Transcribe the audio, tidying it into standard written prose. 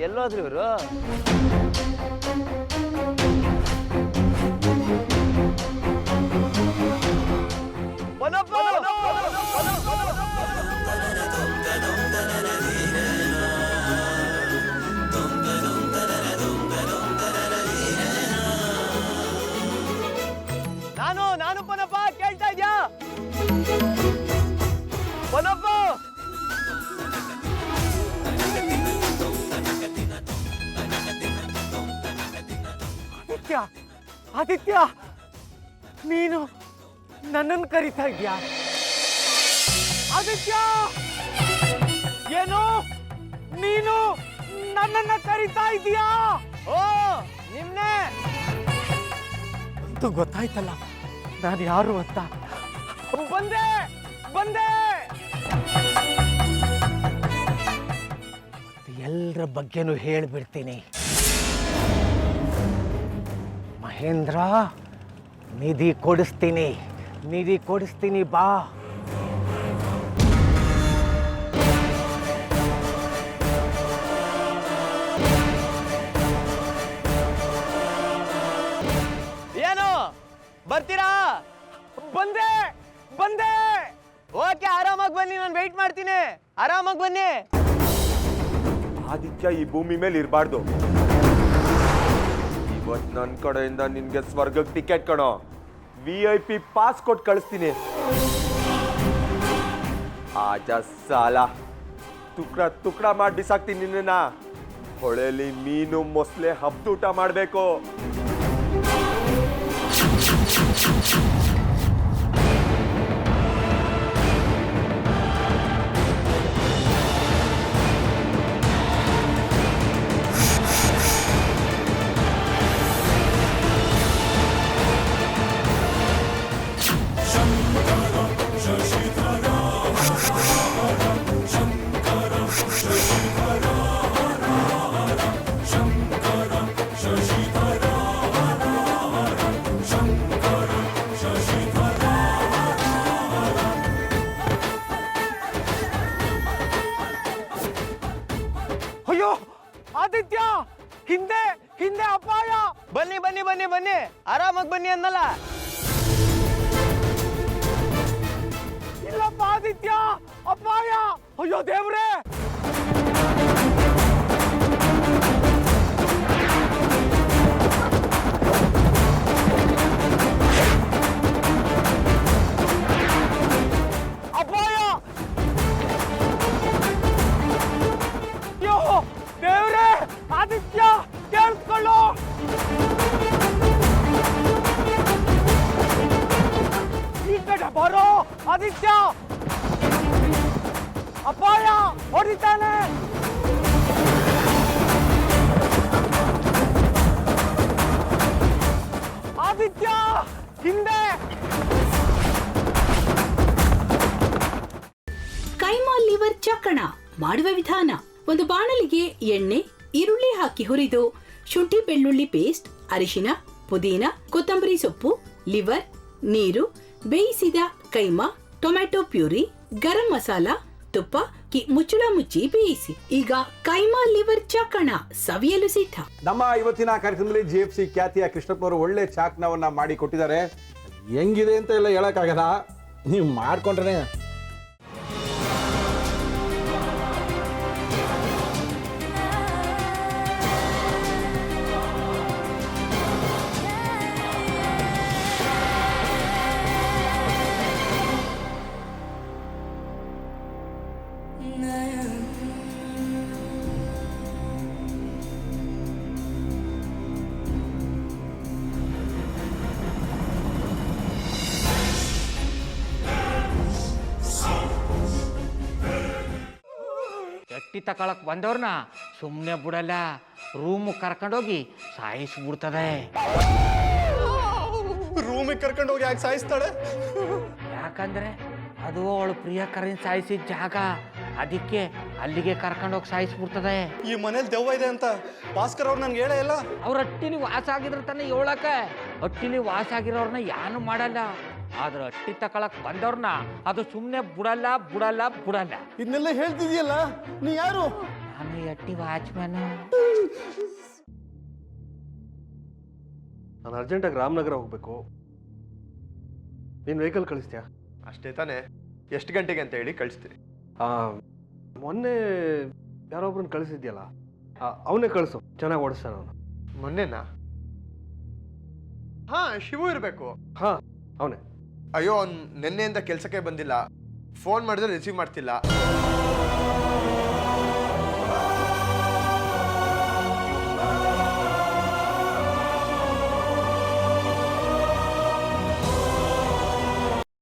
ಎಲ್ಲೋದ್ರಿ ಇವರು? ನಾನು ಪನಪ್ಪ, ಕೇಳ್ತಾ ಇದ್ಯಾ? ಪನಪ್ಪ, ಆದಿತ್ಯ, ಆದಿತ್ಯ, ನೀನು ನನ್ನನ್ನು ಕರೀತಾ ಇದ್ಯಾ? ಆದಿತ್ಯ, ಏನು ನೀನು ನನ್ನನ್ನ ಕರೀತಾ ಇದೀಯಾ? ಓ, ನಿನ್ನೆ ಅಂತೂ ಗೊತ್ತಾಯ್ತಲ್ಲ ನಾನು ಯಾರು ಅಂತ. ಬಂದೆ ಬಂದೆ. ಎಲ್ಲರ ಬಗ್ಗೆನೂ ಹೇಳ್ಬಿಡ್ತೀನಿ. ಮಹೇಂದ್ರ, ನಿಧಿ ಕೊಡಿಸ್ತೀನಿ ಬಾ. ಏನು ಬರ್ತೀರಾ? ಬಂದೆ. ಓಕೆ, ಆರಾಮಾಗಿ ಬನ್ನಿ, ನಾನು ವೆಯ್ಟ್ ಮಾಡ್ತೀನಿ. ಆರಾಮಾಗಿ ಬನ್ನಿ. ಆದಿತ್ಯ ಈ ಭೂಮಿ ಮೇಲೆ ಇರಬಾರ್ದು. ಇವತ್ತು ನನ್ನ ಕಡೆಯಿಂದ ನಿನ್ಗೆ ಸ್ವರ್ಗಕ್ಕೆ ಟಿಕೆಟ್ ಕಣೋ. VIP ಪಾಸ್ ಕೊಟ್ಟು ಕಳಿಸ್ತೀನಿ. ಆಜ ಸಾಲ ತುಕ್ಡ ಮಾಡಿ ಬಿಸಾಕ್ತೀನಿ ನಿನ್ನ. ಹೊಳೆಲಿ ಮೀನು ಮೊಸಳೆ ಹಬ್ಬದೂಟ ಮಾಡಬೇಕು. ಅಯ್ಯೋ ಆದಿತ್ಯ, ಹಿಂದೆ ಅಪಾಯ. ಬನ್ನಿ, ಆರಾಮಾಗಿ ಬನ್ನಿ ಅನ್ನಲ್ಲ. ಇಲ್ಲಪ್ಪ ಆದಿತ್ಯ, ಅಪಾಯ. ಅಯ್ಯೋ ದೇವ್ರೇ. ಅಪಾಯ. ಅಯ್ಯೋ ದೇವ್ರೇ. ಆದಿತ್ಯ, ಕೇಳಿಸ್ಕೊಳ್ಳು. ಈ ಕಡೆ ಬರೋ ಆದಿತ್ಯ. ಅಪಾಯ, ಹೊಡಿತಾನೆ. ಆದಿತ್ಯ, ಹಿಂದೆ. ಕೈಮಾ ಲಿವರ್ ಚಕ್ಕಣ ಮಾಡುವ ವಿಧಾನ: ಒಂದು ಬಾಣಲಿಗೆ ಎಣ್ಣೆ, ಈರುಳ್ಳಿ ಹಾಕಿ ಹುರಿದು ಶುಂಠಿ ಬೆಳ್ಳುಳ್ಳಿ ಪೇಸ್ಟ್, ಅರಿಶಿನ, ಪುದೀನ, ಕೊತ್ತಂಬರಿ ಸೊಪ್ಪು, ಲಿವರ್, ನೀರು, ಬೇಯಿಸಿದ ಕೈಮಾ, ಟೊಮ್ಯಾಟೊ ಪ್ಯೂರಿ, ಗರಂ ಮಸಾಲ, ತುಪ್ಪ ಮುಚ್ಚಳ ಮುಚ್ಚಿ ಬೇಯಿಸಿ. ಈಗ ಕೈಮಾ ಲಿವರ್ ಚಾಕಣ ಸವಿಯಲು ಸಿದ್ಧ. ನಮ್ಮ ಇವತ್ತಿನ ಕಾರ್ಯಕ್ರಮದಲ್ಲಿ GFC ಖ್ಯಾತಿಯ ಕೃಷ್ಣಪ್ಪನವರು ಒಳ್ಳೆ ಚಾಕ್ನವನ್ನ ಮಾಡಿ ಕೊಟ್ಟಿದ್ದಾರೆ. ಹೆಂಗಿದೆ ಅಂತ ಎಲ್ಲ ಹೇಳಕ್ಕಾಗಲ್ಲ, ನೀವು ಮಾಡ್ಕೊಂಡ್ರೆ. ಗಟ್ಟಿ ತಕೊಳಕ್ ಬಂದವ್ರನ್ನ ಸುಮ್ಮನೆ ಬಿಡಲ್ಲ, ರೂಮ್ ಕರ್ಕೊಂಡೋಗಿ ಸಾಯಿಸ್ಬಿಡ್ತದೆ. ರೂಮಿಗೆ ಕರ್ಕೊಂಡೋಗಿ ಯಾಕೆ ಸಾಯಿಸ್ತಾಳೆ? ಯಾಕಂದ್ರೆ ಅದು ಅವಳು ಪ್ರಿಯಕರನ್ ಸಾಯಿಸಿದ ಜಾಗ, ಅದಕ್ಕೆ ಅಲ್ಲಿಗೆ ಕರ್ಕೊಂಡೋಗಿ ಸಾಯಿಸ್ಬಿಡ್ತದೆ. ಈ ಮನೇಲಿ ದೆವ್ವ ಇದೆ ಅಂತ ಭಾಸ್ಕರ್ ಅವ್ರು ನನ್ಗೆ ಹೇಳೇ ಇಲ್ಲ. ಅವ್ರ ಹಟ್ಟಿಲಿ ವಾಸ ಆಗಿದ್ರ ತಾನೆ ಹೇಳಕ. ಹಟ್ಟಿಲಿ ವಾಸ ಆಗಿರೋರ್ನ ಯಾನು ಮಾಡಲ್ಲ, ಆದ್ರೆ ಹಟ್ಟಿ ತಕೊಳಕ್ ಬಂದವ್ರನ್ನ ಅದು ಸುಮ್ಮನೆ ಬಿಡಲ್ಲ. ಇದನ್ನೆಲ್ಲ ಹೇಳ್ತಿದ್ಯಲ್ಲ, ನೀ ಯಾರು? ನಾನು ಎಟ್ಟಿ ವಾಚ್ಮ್ಯಾನು. ನಾನು ಅರ್ಜೆಂಟಾಗಿ ರಾಮನಗರ ಹೋಗ್ಬೇಕು. ನೀನು ವೆಹಿಕಲ್ ಕಳಿಸ್ತೀಯಾ? ಅಷ್ಟೇ ತಾನೇ, ಎಷ್ಟು ಗಂಟೆಗೆ ಅಂತ ಹೇಳಿ ಕಳಿಸ್ತೀರಿ. ಮೊನ್ನೆ ಯಾರೊಬ್ರನ್ನ ಕಳಿಸಿದ್ಯಲ್ಲ, ಅವನೇ ಕಳಿಸು, ಚೆನ್ನಾಗಿ ಓಡಿಸ್ತಾನೆ ಅವನು. ಮೊನ್ನೆನಾ? ಹಾ, ಶಿವು ಇರಬೇಕು. ಹಾಂ, ಅವನೇ. ಅಯ್ಯೋ, ಅವ್ನು ನಿನ್ನೆಯಿಂದ ಕೆಲಸಕ್ಕೆ ಬಂದಿಲ್ಲ. ಫೋನ್ ಮಾಡಿದ್ರೆ ರಿಸೀವ್ ಮಾಡ್ತಿಲ್ಲ.